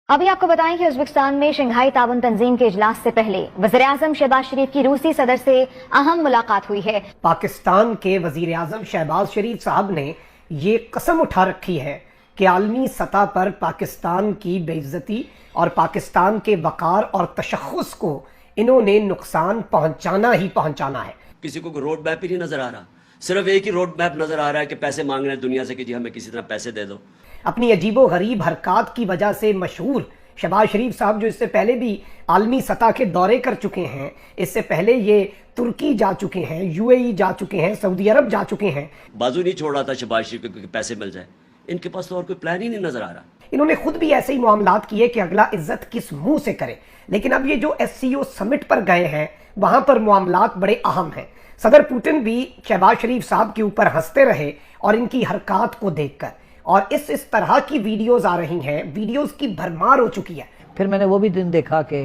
अभी आपको बताएं कि उज़्बेकिस्तान में शंघाई ताउन तंजीम के इजलास से पहले वज़ीर-ए-आज़म शहबाज शरीफ की रूसी सदर से अहम मुलाकात हुई है। पाकिस्तान के वज़ीर-ए-आज़म शहबाज शरीफ साहब ने ये कसम उठा रखी है कि आलमी सतह पर पाकिस्तान की बेइज्जती और पाकिस्तान के वक़ार और तशख़्ख़ुस को इन्होंने नुकसान पहुंचाना ही पहुंचाना है। किसी को रोड मैप ही नहीं नजर आ रहा, सिर्फ एक ही रोड मैप नजर आ रहा है कि पैसे मांग रहे हैं दुनिया से कि जी हमें किसी तरह पैसे दे दो। अपनी अजीबो गरीब हरकत की वजह से मशहूर शहबाज शरीफ साहब, जो इससे पहले भी आलमी सतह के दौरे कर चुके हैं, इससे पहले ये तुर्की जा चुके हैं, यूएई जा चुके हैं, सऊदी अरब जा चुके हैं, बाजू नहीं छोड़ रहा था शहबाज शरीफ को कि पैसे मिल जाए। इनके पास तो और कोई प्लान ही नहीं नजर आ रहा। इन्होंने खुद भी ऐसे ही मामलात किए कि अगला इज्जत किस मुंह से करे। लेकिन अब ये जो SCO समिट पर गए हैं, वहां पर मामलात बड़े अहम हैं। सदर पुतिन भी शहबाज शरीफ साहब के ऊपर हंसते रहे और इनकी हरकत को देखकर, और इस तरह की वीडियोस आ रही हैं, वीडियोस की भरमार हो चुकी है। फिर मैंने वो भी दिन देखा कि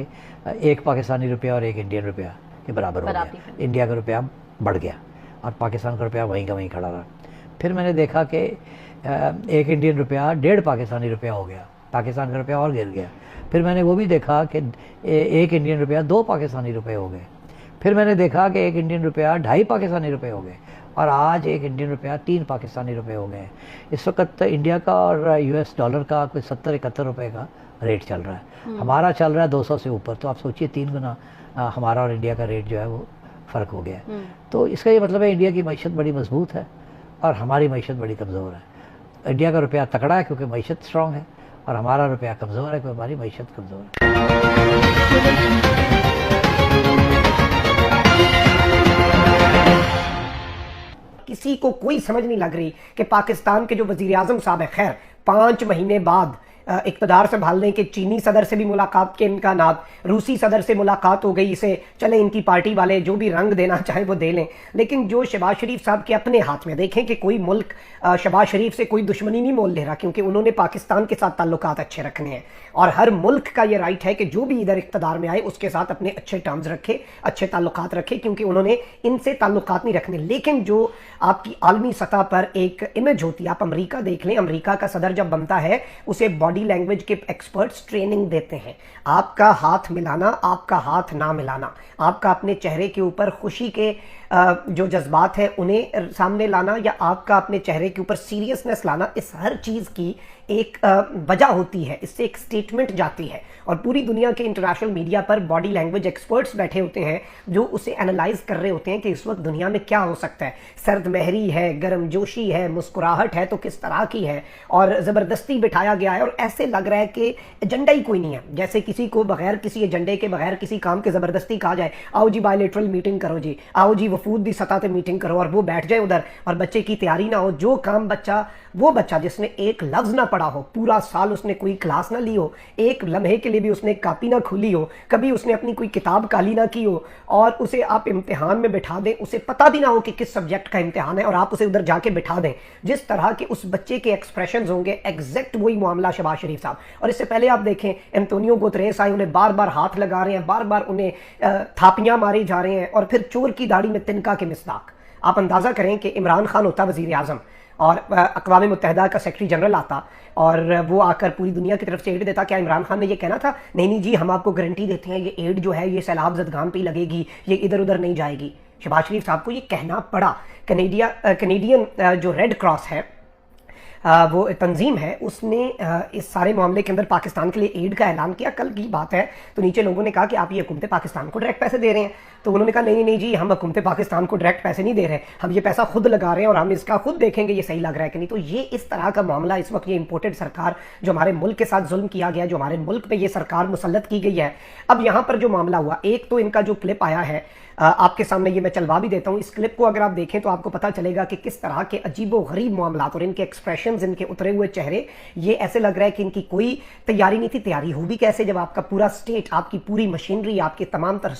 एक पाकिस्तानी रुपया और एक इंडियन रुपया के बराबर हो गया। इंडिया का रुपया बढ़ गया और पाकिस्तान का रुपया वहीं का वहीं खड़ा रहा। फिर मैंने देखा कि एक इंडियन रुपया 1.5 पाकिस्तानी रुपया हो गया, पाकिस्तान का रुपया और गिर गया। फिर मैंने वो भी देखा कि एक इंडियन रुपया 2 पाकिस्तानी रुपये हो गए। फिर मैंने देखा कि एक इंडियन रुपया 2.5 पाकिस्तानी रुपये हो गए और आज एक इंडियन रुपया 3 पाकिस्तानी रुपये हो गए। इस वक्त इंडिया का और US डॉलर का कोई 70-71 रुपये का रेट चल रहा है। हमारा चल रहा है 200 से ऊपर। तो आप सोचिए 3 गुना हमारा और इंडिया का रेट जो है वो फ़र्क हो गया है। तो इसका ये मतलब है इंडिया की मईशत बड़ी मजबूत है और हमारी मईशत बड़ी कमज़ोर है। इंडिया का रुपया तकड़ा है क्योंकि मईशत स्ट्रॉन्ग है और हमारा रुपया कमज़ोर है क्योंकि हमारी मईशत कमज़ोर है। किसी को कोई समझ नहीं लग रही कि पाकिस्तान के जो वज़ीर-ए-आज़म साहब है, खैर 5 महीने बाद इक़्तिदार संभालने के चीनी सदर से भी मुलाकात के इम्कानात, रूसी सदर से मुलाकात हो गई। इसे चले इनकी पार्टी वाले जो भी रंग देना चाहे वो दे लें, लेकिन जो शहबाज शरीफ साहब के अपने हाथ में, देखें कि कोई मुल्क शहबाज शरीफ से कोई दुश्मनी नहीं मोल ले रहा, क्योंकि उन्होंने पाकिस्तान के साथ ताल्लुकात अच्छे रखने हैं और हर मुल्क का ये राइट है कि जो भी इधर इक़्तिदार में आए उसके साथ अपने अच्छे टर्म्स रखे, अच्छे ताल्लुकात रखे, क्योंकि उन्होंने इनसे ताल्लुकात नहीं रखने। लेकिन जो आपकी आलमी सतह पर एक इमेज होती है, आप अमेरिका देख लें, अमेरिका का सदर जब बनता है उसे बॉडी लैंग्वेज के एक्सपर्ट्स ट्रेनिंग देते हैं। आपका हाथ मिलाना, आपका हाथ ना मिलाना, आपका अपने चेहरे के ऊपर खुशी के जो जज्बात है उन्हें सामने लाना या आपका अपने चेहरे के ऊपर सीरियसनेस लाना, इस हर चीज़ की एक वजह होती है, इससे एक स्टेटमेंट जाती है। और पूरी दुनिया के इंटरनेशनल मीडिया पर बॉडी लैंग्वेज एक्सपर्ट्स बैठे होते हैं जो उसे एनालाइज कर रहे होते हैं कि इस वक्त दुनिया में क्या हो सकता है। सर्द महरी है, गर्मजोशी है, मुस्कुराहट है तो किस तरह की है, और ज़बरदस्ती बिठाया गया है और ऐसे लग रहा है कि एजेंडा ही कोई नहीं है। जैसे किसी को बगैर किसी एजेंडे के, बगैर किसी काम के ज़बरदस्ती कहा जाए, आओ जी बायलैटरल मीटिंग करो जी, आओ जी वफूद दी सतह पे मीटिंग करो, और वो बैठ जाए उधर और बच्चे की तैयारी ना हो। जो काम वो बच्चा जिसने एक लफ्ज़ ना पढ़ा हो, पूरा साल उसने कोई क्लास ना ली हो, एक लम्हे के लिए भी उसने कापी ना खुली हो, कभी उसने अपनी कोई किताब काली ना की हो, और उसे आप इम्तिहान में बिठा दें, उसे पता भी ना हो कि किस सब्जेक्ट का इम्तिहान है, और आप उसे उधर जाके बिठा दें, जिस तरह के उस बच्चे के एक्सप्रेशंस होंगे, एग्जैक्ट वही मामला शहबाज शरीफ साहब। और इससे पहले आप देखें एंटोनियो गुतरेस आए, उन्हें बार बार हाथ लगा रहे हैं, बार बार उन्हें थापियां मारी जा रहे हैं, और फिर चोर की दाढ़ी में तिनका के मिस्दाक। आप अंदाज़ा करें कि इमरान खान होता वज़ीर-ए-आज़म और अक़वाम मुत्तहिदा का सेक्रेटरी जनरल आता और वो आकर पूरी दुनिया की तरफ से एड देता, क्या इमरान खान ने ये कहना था नहीं जी हम आपको गारंटी देते हैं ये एड जो है ये सैलाब ज़दगान पे ही लगेगी, ये इधर उधर नहीं जाएगी? शहबाज शरीफ साहब को ये कहना पड़ा। कनेडियन जो रेड क्रॉस है, वो तंजीम है, उसने इस सारे मामले के अंदर पाकिस्तान के लिए एड का ऐलान किया। कल की बात है, तो नीचे लोगों ने कहा कि आप ये हुकूमत पाकिस्तान को डायरेक्ट पैसे दे रहे हैं, तो उन्होंने कहा नहीं जी हम हुकूमत पाकिस्तान को डायरेक्ट पैसे नहीं दे रहे, हम ये पैसा खुद लगा रहे हैं और हम इसका खुद देखेंगे ये सही लग रहा है कि नहीं। तो ये इस तरह का मामला इस वक्त, ये इंपोर्टेड सरकार जो हमारे मुल्क के साथ जुल्म किया गया, जो हमारे मुल्क पे ये सरकार मुसल्लत की गई है। अब यहाँ पर जो मामला हुआ, एक तो इनका जो क्लिप आया है आपके सामने, ये मैं चलवा भी देता हूँ। इस क्लिप को अगर आप देखें तो आपको पता चलेगा कि किस तरह के अजीबो गरीब मामलात और इनके एक्सप्रेशंस, इनके उतरे हुए चेहरे, ये ऐसे लग रहा है कि इनकी कोई तैयारी नहीं थी। तैयारी हो भी कैसे जब आपका पूरा स्टेट, आपकी पूरी मशीनरी, आपके तमाम तर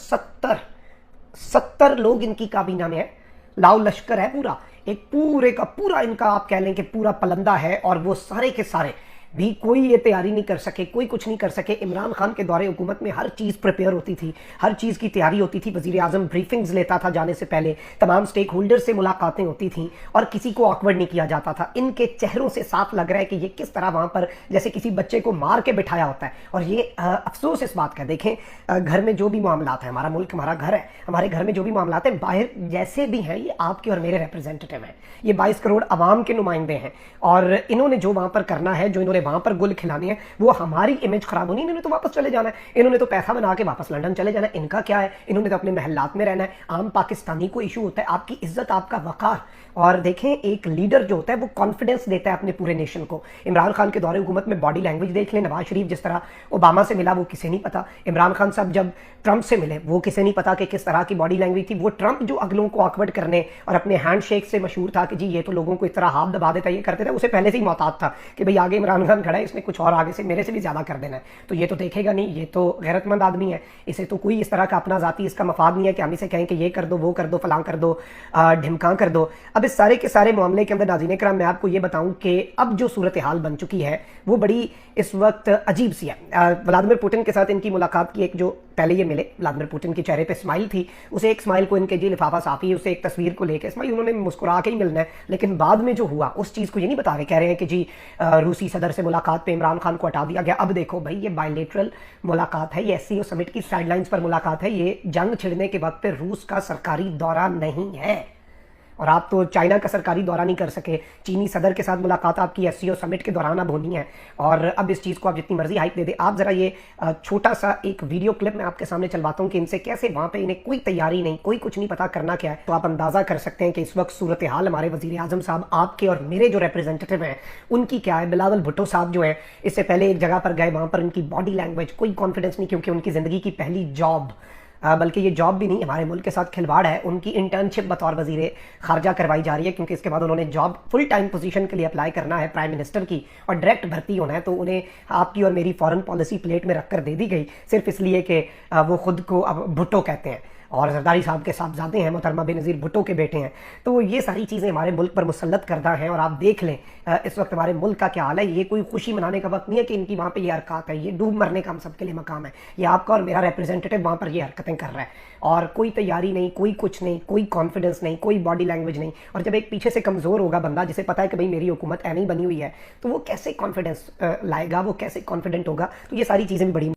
70 लोग इनकी काबीना में है, लाओ लश्कर है पूरा, एक पूरे का पूरा इनका आप कह लें कि पूरा पलंदा है, और वो सारे के सारे भी कोई ये तैयारी नहीं कर सके, कोई कुछ नहीं कर सके। इमरान खान के दौरे हुकूमत में हर चीज़ प्रिपेयर होती थी, हर चीज़ की तैयारी होती थी। वज़ीर आज़म ब्रीफिंग्स लेता था जाने से पहले, तमाम स्टेक होल्डर से मुलाकातें होती थीं और किसी को ऑकवर्ड नहीं किया जाता था। इनके चेहरों से साफ लग रहा है कि ये किस तरह वहाँ पर जैसे किसी बच्चे को मार के बिठाया होता है। और ये अफसोस इस बात का, देखें घर में जो भी मामलात हैं, हमारा मुल्क हमारा घर है, हमारे घर में जो भी मामलात हैं बाहर जैसे भी हैं, ये आपके और मेरे रिप्रेजेंटेटिव हैं, ये 22 करोड़ आवाम के नुमाइंदे हैं। और इन्होंने जो वहाँ पर करना है, जो इन्होंने वहाँ पर गुल खिलाने हैं, वो हमारी इमेज खराब होनी। इन्होंने तो वापस चले जाना है, इन्होंने तो पैसा बना के वापस लंदन चले जाना है। इनका क्या है, इन्होंने तो अपने महल्लात में रहना है। आम पाकिस्तानी को इशू होता है आपकी इज्जत, आपका वकार। और देखें एक लीडर जो होता है वो कॉन्फिडेंस देता है अपने पूरे नेशन को। इमरान खान के दौरे हुकूमत में बॉडी लैंग्वेज देख लें, नवाज शरीफ जिस तरह ओबामा से मिला वो किसे नहीं पता, इमरान खान साहब जब ट्रंप से मिले वो किसे नहीं पता कि किस तरह की बॉडी लैंग्वेज थी। वो ट्रंप जो अगलों को ऑकवर्ड करने और अपने हैंड शेक से मशहूर था कि जी ये तो लोगों को इस तरह हाथ दबा देता, ये करते थे, उसे पहले से ही मोहतात था कि भाई आगे इमरान खान खड़ा है, इसने कुछ और आगे से मेरे से भी ज्यादा कर देना है, तो ये तो देखेगा नहीं, ये तो गैरतमंद आदमी है, इसे तो कोई इस तरह का अपना जाती इसका मफाद नहीं है कि हम इसे कहें कि ये कर दो, वो कर दो, फलां कर दो, ढिमका कर दो। अब इस सारे के सारे मामले के अंदर नाज़रीन किराम मैं आपको ये बताऊं कि अब जो सूरत हाल बन चुकी है वो बड़ी इस वक्त अजीब सी है। व्लादिमीर पुतिन के साथ इनकी मुलाकात की, एक जो पहले ये मिले, व्लादिमीर पुतिन के चेहरे पे स्माइल थी, उसे एक स्माइल को इनके जी लिफाफा साफी, उसे एक तस्वीर को लेकर स्माइल, उन्होंने मुस्कुरा के ही मिलना है। लेकिन बाद में जो हुआ उस चीज़ को ये नहीं बता रहे, कह रहे हैं कि जी रूसी सदर से मुलाकात पे इमरान खान को हटा दिया गया। अब देखो भाई, ये बायलेटरल मुलाकात है, ये SCO समिट की साइडलाइंस पर मुलाकात है, ये जंग छिड़ने के वक्त पे रूस का सरकारी दौरा नहीं है। और आप तो चाइना का सरकारी दौरा नहीं कर सके, चीनी सदर के साथ मुलाकात आपकी SCO समिट के दौरान अब होनी है। और अब इस चीज़ को आप जितनी मर्जी हाइप दे दे। आप ज़रा ये छोटा सा एक वीडियो क्लिप मैं आपके सामने चलवाता हूँ कि इनसे कैसे वहाँ पे इन्हें कोई तैयारी नहीं, कोई कुछ नहीं पता करना क्या है। तो आप अंदाज़ा कर सकते हैं कि इस वक्त सूरत हाल हमारे वज़ीर आज़म साहब, आपके और मेरे जो रिप्रेजेंटेटिव हैं उनकी क्या है। बिलावल भुट्टो साहब जो है, इससे पहले एक जगह पर गए, वहाँ पर उनकी बॉडी लैंग्वेज कोई कॉन्फिडेंस नहीं, क्योंकि उनकी ज़िंदगी की पहली जॉब, बल्कि ये जॉब भी नहीं, हमारे मुल्क के साथ खिलवाड़ है। उनकी इंटर्नशिप बतौर वजीर खारजा करवाई जा रही है, क्योंकि इसके बाद उन्होंने जॉब फुल टाइम पोजीशन के लिए अप्लाई करना है प्राइम मिनिस्टर की, और डायरेक्ट भर्ती होना है। तो उन्हें आपकी और मेरी फॉरेन पॉलिसी प्लेट में रखकर दे दी गई, सिर्फ इसलिए कि वो खुद को अब भुट्टो कहते हैं और जरदारी साहब के साहबजादे हैं, मोहतरमा बेनज़ीर भुट्टो के बेटे हैं। तो ये सारी चीज़ें हमारे मुल्क पर मुसल्लत करदा हैं। और आप देख लें इस वक्त हमारे मुल्क का क्या हाल है। ये कोई खुशी मनाने का वक्त नहीं है कि इनकी वहाँ पे ये हरकत है, ये डूब मरने का हम सबके लिए मकाम है। ये आपका और मेरा रिप्रेजेंटेटिव वहाँ पर ये हरकतें कर रहा है, और कोई तैयारी नहीं, कोई कुछ नहीं, कोई कॉन्फिडेंस नहीं, कोई बॉडी लैंग्वेज नहीं। और जब एक पीछे से कमज़ोर होगा बंदा, जिसे पता है कि भाई मेरी हुकूमत नहीं बनी हुई है, तो वो कैसे कॉन्फिडेंस लाएगा, वो कैसे कॉन्फिडेंट होगा। तो ये सारी चीज़ें भी बड़ी